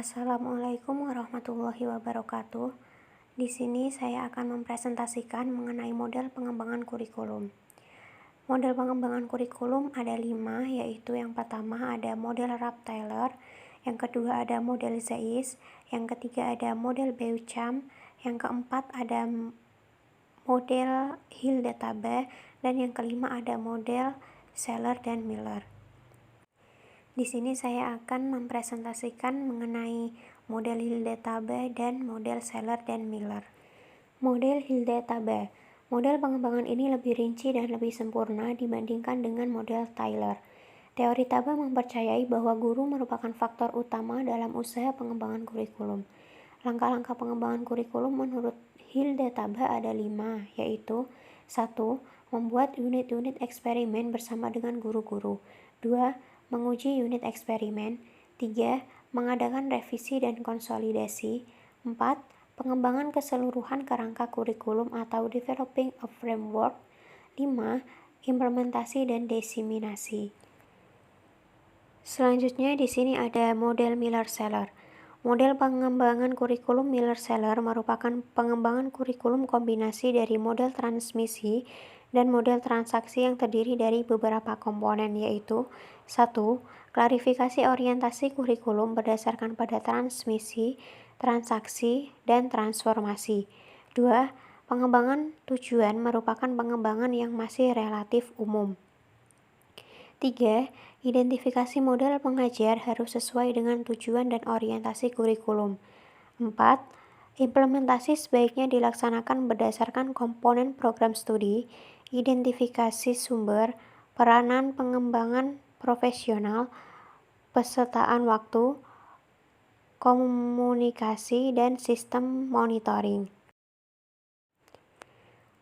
Assalamualaikum warahmatullahi wabarakatuh. Di sini saya akan mempresentasikan mengenai model pengembangan kurikulum. Model pengembangan kurikulum ada 5, yaitu yang pertama ada model Rapp-Taylor, yang kedua ada model Zeiss, yang ketiga ada model Beauchamp, yang keempat ada model Hilde-Table, dan yang kelima ada model Seller dan Miller. Di sini saya akan mempresentasikan mengenai model Hilde-Table dan model Seller dan Miller. Model Hilde-Table. Model pengembangan ini lebih rinci dan lebih sempurna dibandingkan dengan model Taylor. Teori Table mempercayai bahwa guru merupakan faktor utama dalam usaha pengembangan kurikulum. Langkah-langkah pengembangan kurikulum menurut Hilde-Table ada 5, yaitu 1. Membuat unit-unit eksperimen bersama dengan guru-guru. 2. Menguji unit eksperimen. 3. Mengadakan revisi dan konsolidasi. 4. Pengembangan keseluruhan kerangka kurikulum atau developing a framework. 5. Implementasi dan diseminasi. Selanjutnya di sini ada model Miller-Seller. Model pengembangan kurikulum Miller-Seller merupakan pengembangan kurikulum kombinasi dari model transmisi dan model transaksi yang terdiri dari beberapa komponen, yaitu 1. Klarifikasi orientasi kurikulum berdasarkan pada transmisi, transaksi, dan transformasi. 2. Pengembangan tujuan merupakan pengembangan yang masih relatif umum. 3. Identifikasi model pengajar harus sesuai dengan tujuan dan orientasi kurikulum. 4. Implementasi sebaiknya dilaksanakan berdasarkan komponen program studi, identifikasi sumber, peranan pengembangan profesional, pesertaan waktu, komunikasi, dan sistem monitoring.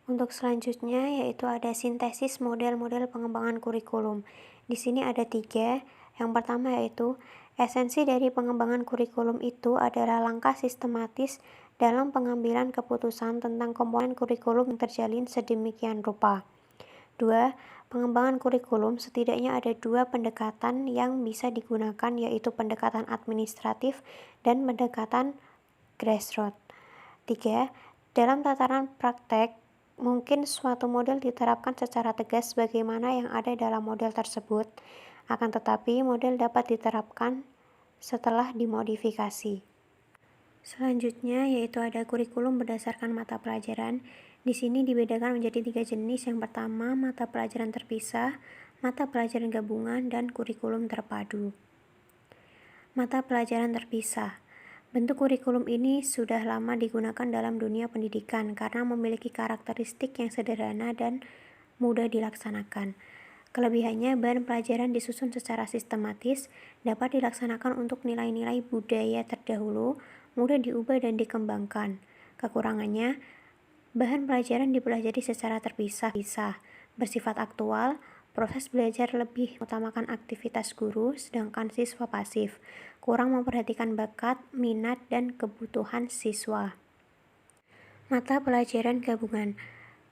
Untuk selanjutnya yaitu ada sintesis model-model pengembangan kurikulum. Di sini ada 3. Yang pertama yaitu esensi dari pengembangan kurikulum itu adalah langkah sistematis dalam pengambilan keputusan tentang komponen kurikulum yang terjalin sedemikian rupa. 2. Pengembangan kurikulum setidaknya ada 2 pendekatan yang bisa digunakan, yaitu pendekatan administratif dan pendekatan grassroots. 3. Dalam tataran praktek, mungkin suatu model diterapkan secara tegas sebagaimana yang ada dalam model tersebut, akan tetapi model dapat diterapkan setelah dimodifikasi. Selanjutnya yaitu ada kurikulum berdasarkan mata pelajaran. Di sini dibedakan menjadi 3 jenis. Yang pertama, mata pelajaran terpisah, mata pelajaran gabungan, dan kurikulum terpadu. Mata pelajaran terpisah. Bentuk kurikulum ini sudah lama digunakan dalam dunia pendidikan karena memiliki karakteristik yang sederhana dan mudah dilaksanakan. Kelebihannya, bahan pelajaran disusun secara sistematis, dapat dilaksanakan untuk nilai-nilai budaya terdahulu, mudah diubah dan dikembangkan. Kekurangannya, bahan pelajaran dipelajari secara terpisah, bersifat aktual, proses belajar lebih mengutamakan aktivitas guru, sedangkan siswa pasif, kurang memperhatikan bakat, minat, dan kebutuhan siswa. Mata pelajaran gabungan.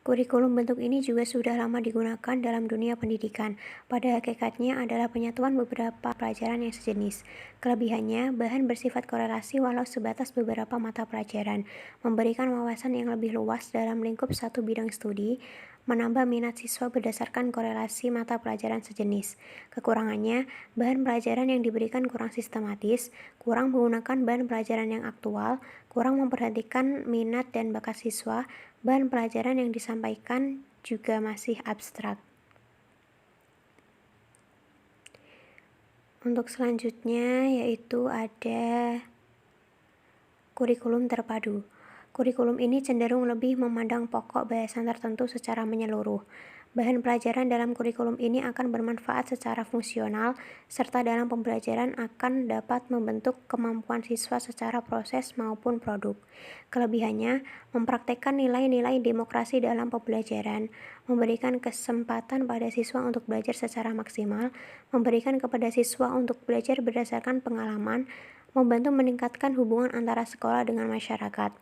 Kurikulum bentuk ini juga sudah lama digunakan dalam dunia pendidikan. Pada hakikatnya adalah penyatuan beberapa pelajaran yang sejenis. Kelebihannya, bahan bersifat korelasi walau sebatas beberapa mata pelajaran, memberikan wawasan yang lebih luas dalam lingkup satu bidang studi, menambah minat siswa berdasarkan korelasi mata pelajaran sejenis. Kekurangannya, bahan pelajaran yang diberikan kurang sistematis, kurang menggunakan bahan pelajaran yang aktual, kurang memperhatikan minat dan bakat siswa, bahan pelajaran yang disampaikan juga masih abstrak. Untuk selanjutnya yaitu ada kurikulum terpadu. Kurikulum ini cenderung lebih memandang pokok bahasan tertentu secara menyeluruh. Bahan pelajaran dalam kurikulum ini akan bermanfaat secara fungsional, serta dalam pembelajaran akan dapat membentuk kemampuan siswa secara proses maupun produk. Kelebihannya, mempraktekkan nilai-nilai demokrasi dalam pembelajaran, memberikan kesempatan pada siswa untuk belajar secara maksimal, memberikan kepada siswa untuk belajar berdasarkan pengalaman, membantu meningkatkan hubungan antara sekolah dengan masyarakat.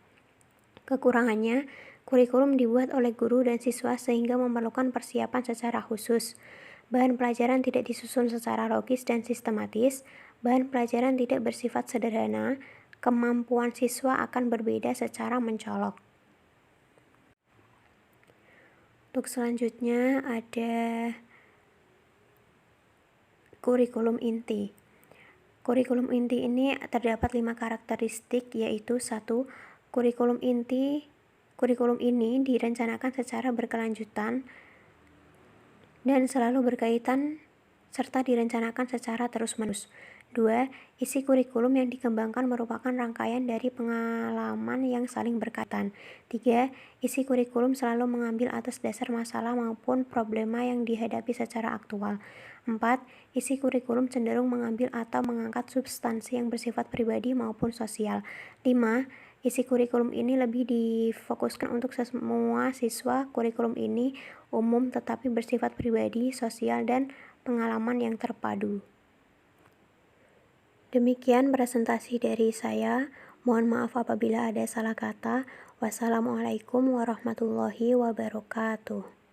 Kekurangannya, kurikulum dibuat oleh guru dan siswa sehingga memerlukan persiapan secara khusus. Bahan pelajaran tidak disusun secara logis dan sistematis. Bahan pelajaran tidak bersifat sederhana, kemampuan siswa akan berbeda secara mencolok. Untuk selanjutnya ada kurikulum inti. Kurikulum inti ini terdapat 5 karakteristik, yaitu 1. Kurikulum ini direncanakan secara berkelanjutan dan selalu berkaitan serta direncanakan secara terus-menerus. 2. Isi kurikulum yang dikembangkan merupakan rangkaian dari pengalaman yang saling berkaitan. 3. Isi kurikulum selalu mengambil atas dasar masalah maupun problema yang dihadapi secara aktual. 4. Isi kurikulum cenderung mengambil atau mengangkat substansi yang bersifat pribadi maupun sosial. 5. Isi kurikulum ini lebih difokuskan untuk semua siswa. Kurikulum ini umum tetapi bersifat pribadi, sosial, dan pengalaman yang terpadu. Demikian presentasi dari saya. Mohon maaf apabila ada salah kata. Wassalamualaikum warahmatullahi wabarakatuh.